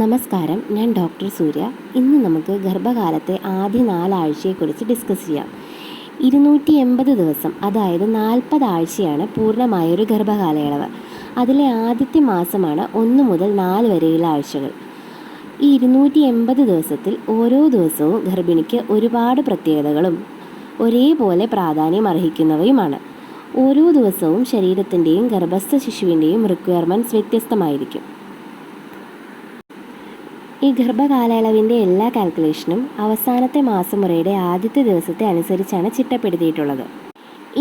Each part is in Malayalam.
നമസ്കാരം, ഞാൻ ഡോക്ടർ സൂര്യ. ഇന്ന് നമുക്ക് ഗർഭകാലത്തെ ആദ്യ 4 ആഴ്ചയെക്കുറിച്ച് ഡിസ്കസ് ചെയ്യാം. 280 ദിവസം, അതായത് 40 ആഴ്ചയാണ് പൂർണ്ണമായൊരു ഗർഭകാലയളവ്. അതിലെ ആദ്യത്തെ മാസമാണ് 1 മുതൽ 4 വരെയുള്ള ആഴ്ചകൾ. ഈ 280 ദിവസത്തിൽ ഓരോ ദിവസവും ഗർഭിണിക്ക് ഒരുപാട് പ്രത്യേകതകളും ഒരേപോലെ പ്രാധാന്യം അർഹിക്കുന്നവയുമാണ്. ഓരോ ദിവസവും ശരീരത്തിൻ്റെയും ഗർഭസ്ഥ ശിശുവിൻ്റെയും റിക്വയർമെൻറ്റ്സ് വ്യത്യസ്തമായിരിക്കും. ഈ ഗർഭകാലയളവിൻ്റെ എല്ലാ കാൽക്കുലേഷനും അവസാനത്തെ മാസമുറയുടെ ആദ്യത്തെ ദിവസത്തെ അനുസരിച്ചാണ് ചിട്ടപ്പെടുത്തിയിട്ടുള്ളത്.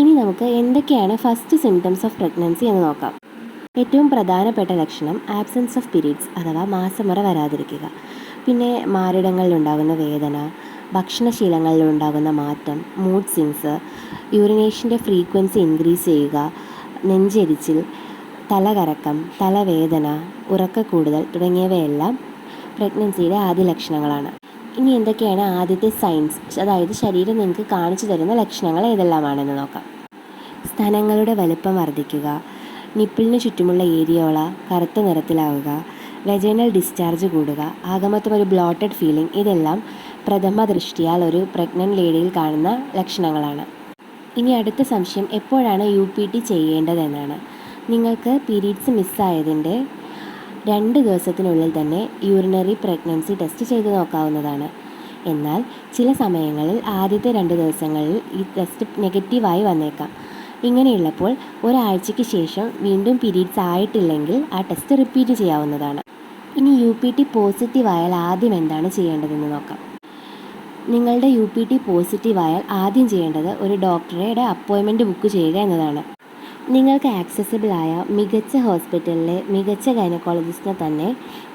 ഇനി നമുക്ക് എന്തൊക്കെയാണ് ഫസ്റ്റ് സിംറ്റംസ് ഓഫ് പ്രഗ്നൻസി എന്ന് നോക്കാം. ഏറ്റവും പ്രധാനപ്പെട്ട ലക്ഷണം ആബ്സെൻസ് ഓഫ് പീരീഡ്സ് അഥവാ മാസമുറ വരാതിരിക്കുക. പിന്നെ മാറിടങ്ങളിലുണ്ടാകുന്ന വേദന, ഭക്ഷണശീലങ്ങളിലുണ്ടാകുന്ന മാറ്റം, മൂഡ് സ്വിങ്സ്, യൂറിനേഷൻ്റെ ഫ്രീക്വൻസി ഇൻക്രീസ് ചെയ്യുക, നെഞ്ചെരിച്ചിൽ, തലകറക്കം, തലവേദന, ഉറക്കക്കൂടുതൽ തുടങ്ങിയവയെല്ലാം പ്രഗ്നൻസിയുടെ ആദ്യ ലക്ഷണങ്ങളാണ്. ഇനി എന്തൊക്കെയാണ് ആദ്യത്തെ സൈൻസ്, അതായത് ശരീരം നിങ്ങൾക്ക് കാണിച്ചു തരുന്ന ലക്ഷണങ്ങൾ ഏതെല്ലാമാണെന്ന് നോക്കാം. സ്തനങ്ങളുടെ വലുപ്പം വർദ്ധിക്കുക, നിപ്പിളിന് ചുറ്റുമുള്ള ഏരിയോള കറുത്ത നിറത്തിലാവുക, വെജൈനൽ ഡിസ്ചാർജ് കൂടുക, ആകമൊത്തം ഒരു ബ്ലോട്ടഡ് ഫീലിംഗ്, ഇതെല്ലാം പ്രഥമ ദൃഷ്ടിയാൽ ഒരു പ്രഗ്നൻ്റ് ലേഡിയിൽ കാണുന്ന ലക്ഷണങ്ങളാണ്. ഇനി അടുത്ത സംശയം എപ്പോഴാണ് UPT ചെയ്യേണ്ടതെന്നാണ്. നിങ്ങൾക്ക് പീരീഡ്സ് മിസ്സായതിൻ്റെ 2 ദിവസത്തിനുള്ളിൽ തന്നെ യൂറിനറി പ്രഗ്നൻസി ടെസ്റ്റ് ചെയ്ത് നോക്കാവുന്നതാണ്. എന്നാൽ ചില സമയങ്ങളിൽ ആദ്യത്തെ 2 ദിവസങ്ങളിൽ ഈ ടെസ്റ്റ് നെഗറ്റീവായി വന്നേക്കാം. ഇങ്ങനെയുള്ളപ്പോൾ ഒരാഴ്ചയ്ക്ക് ശേഷം വീണ്ടും പീരീഡ്സ് ആയിട്ടില്ലെങ്കിൽ ആ ടെസ്റ്റ് റിപ്പീറ്റ് ചെയ്യാവുന്നതാണ്. ഇനി UPT പോസിറ്റീവായാൽ ആദ്യം എന്താണ് ചെയ്യേണ്ടതെന്ന് നോക്കാം. നിങ്ങളുടെ UPT പോസിറ്റീവായാൽ ആദ്യം ചെയ്യേണ്ടത് ഒരു ഡോക്ടറുടെ അപ്പോയിൻമെൻറ്റ് ബുക്ക് ചെയ്യുക എന്നതാണ്. നിങ്ങൾക്ക് ആക്സസിബിളായ മികച്ച ഹോസ്പിറ്റലിലെ മികച്ച ഗൈനക്കോളജിസ്റ്റിനെ തന്നെ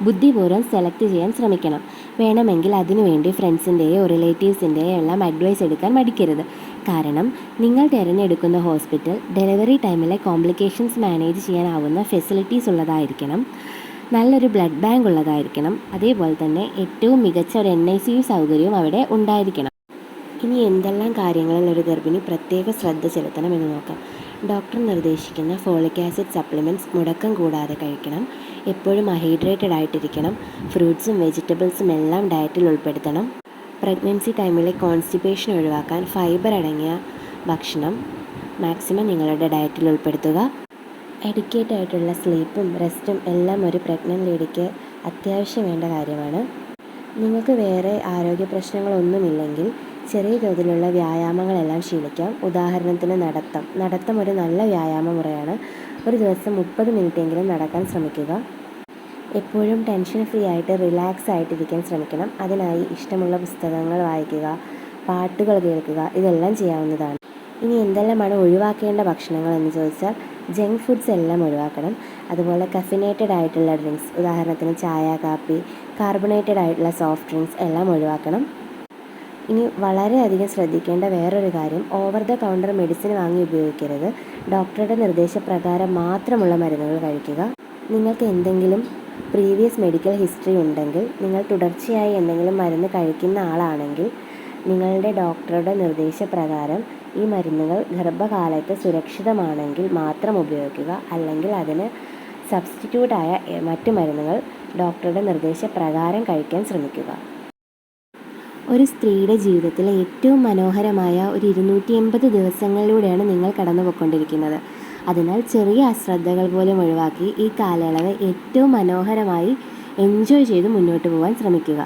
ബുദ്ധിപൂർവ്വം സെലക്ട് ചെയ്യാൻ ശ്രമിക്കണം. വേണമെങ്കിൽ അതിനുവേണ്ടി ഫ്രണ്ട്സിൻ്റെയോ റിലേറ്റീവ്സിൻ്റെയോ എല്ലാം അഡ്വൈസ് എടുക്കാൻ മടിക്കരുത്. കാരണം നിങ്ങൾ തിരഞ്ഞെടുക്കുന്ന ഹോസ്പിറ്റൽ ഡെലിവറി ടൈമിലെ കോംപ്ലിക്കേഷൻസ് മാനേജ് ചെയ്യാനാവുന്ന ഫെസിലിറ്റീസ് ഉള്ളതായിരിക്കണം, നല്ലൊരു ബ്ലഡ് ബാങ്ക് ഉള്ളതായിരിക്കണം, അതേപോലെ തന്നെ ഏറ്റവും മികച്ച ഒരു NICU സൗകര്യവും അവിടെ ഉണ്ടായിരിക്കണം. ഇനി എന്തെല്ലാം കാര്യങ്ങളിൽ ഒരു ഗർഭിണി പ്രത്യേക ശ്രദ്ധ ചെലുത്തണമെന്ന് നോക്കാം. ഡോക്ടർ നിർദ്ദേശിക്കുന്ന ഫോളിക് ആസിഡ് സപ്ലിമെൻറ്റ്സ് മുടക്കം കൂടാതെ കഴിക്കണം. എപ്പോഴും ഹൈഡ്രേറ്റഡ് ആയിട്ടിരിക്കണം. ഫ്രൂട്ട്സും വെജിറ്റബിൾസും എല്ലാം ഡയറ്റിൽ ഉൾപ്പെടുത്തണം. പ്രഗ്നൻസി ടൈമിലെ കോൺസ്റ്റിപ്പേഷൻ ഒഴിവാക്കാൻ ഫൈബർ അടങ്ങിയ ഭക്ഷണം മാക്സിമം നിങ്ങളുടെ ഡയറ്റിൽ ഉൾപ്പെടുത്തുക. എഡ്യൂക്കേറ്റ് ആയിട്ടുള്ള സ്ലീപ്പും റെസ്റ്റും എല്ലാം ഒരു പ്രഗ്നൻ്റ് ലേഡിക്ക് അത്യാവശ്യം വേണ്ട കാര്യമാണ്. നിങ്ങൾക്ക് വേറെ ആരോഗ്യ പ്രശ്നങ്ങളൊന്നുമില്ലെങ്കിൽ ചെറിയ തോതിലുള്ള വ്യായാമങ്ങളെല്ലാം ശീലിക്കാം. ഉദാഹരണത്തിന് നടത്തം ഒരു നല്ല വ്യായാമ മുറയാണ്. ഒരു ദിവസം 30 മിനിറ്റെങ്കിലും നടക്കാൻ ശ്രമിക്കുക. എപ്പോഴും ടെൻഷൻ ഫ്രീ ആയിട്ട് റിലാക്സ് ആയിട്ടിരിക്കാൻ ശ്രമിക്കണം. അതിനായി ഇഷ്ടമുള്ള പുസ്തകങ്ങൾ വായിക്കുക, പാട്ടുകൾ കേൾക്കുക, ഇതെല്ലാം ചെയ്യാവുന്നതാണ്. ഇനി എന്തെല്ലാമാണ് ഒഴിവാക്കേണ്ട ഭക്ഷണങ്ങൾ എന്ന് ചോദിച്ചാൽ ജങ്ക് ഫുഡ്സ് എല്ലാം ഒഴിവാക്കണം. അതുപോലെ കഫിനേറ്റഡ് ആയിട്ടുള്ള ഡ്രിങ്ക്സ്, ഉദാഹരണത്തിന് ചായ, കാപ്പി, കാർബണേറ്റഡ് ആയിട്ടുള്ള സോഫ്റ്റ് ഡ്രിങ്ക്സ് എല്ലാം ഒഴിവാക്കണം. ഇനി വളരെയധികം ശ്രദ്ധിക്കേണ്ട വേറൊരു കാര്യം, ഓവർ ദ കൗണ്ടർ മെഡിസിൻ വാങ്ങി ഉപയോഗിക്കരുത്. ഡോക്ടറുടെ നിർദ്ദേശപ്രകാരം മാത്രമുള്ള മരുന്നുകൾ കഴിക്കുക. നിങ്ങൾക്ക് എന്തെങ്കിലും പ്രീവിയസ് മെഡിക്കൽ ഹിസ്റ്ററി ഉണ്ടെങ്കിൽ, നിങ്ങൾ തുടർച്ചയായി എന്തെങ്കിലും മരുന്ന് കഴിക്കുന്ന ആളാണെങ്കിൽ നിങ്ങളുടെ ഡോക്ടറുടെ നിർദ്ദേശപ്രകാരം ഈ മരുന്നുകൾ ഗർഭകാലത്ത് സുരക്ഷിതമാണെങ്കിൽ മാത്രം ഉപയോഗിക്കുക. അല്ലെങ്കിൽ അതിന് സബ്സ്റ്റിറ്റ്യൂട്ടായ മറ്റു മരുന്നുകൾ ഡോക്ടറുടെ നിർദ്ദേശപ്രകാരം കഴിക്കാൻ ശ്രമിക്കുക. ഒരു സ്ത്രീയുടെ ജീവിതത്തിലെ ഏറ്റവും മനോഹരമായ ഒരു 280 ദിവസങ്ങളിലൂടെയാണ് നിങ്ങൾ കടന്നു പോയിക്കൊണ്ടിരിക്കുന്നത്. അതിനാൽ ചെറിയ അശ്രദ്ധകൾ പോലും ഒഴിവാക്കി ഈ കാലയളവ് ഏറ്റവും മനോഹരമായി എൻജോയ് ചെയ്ത് മുന്നോട്ട് പോകാൻ ശ്രമിക്കുക.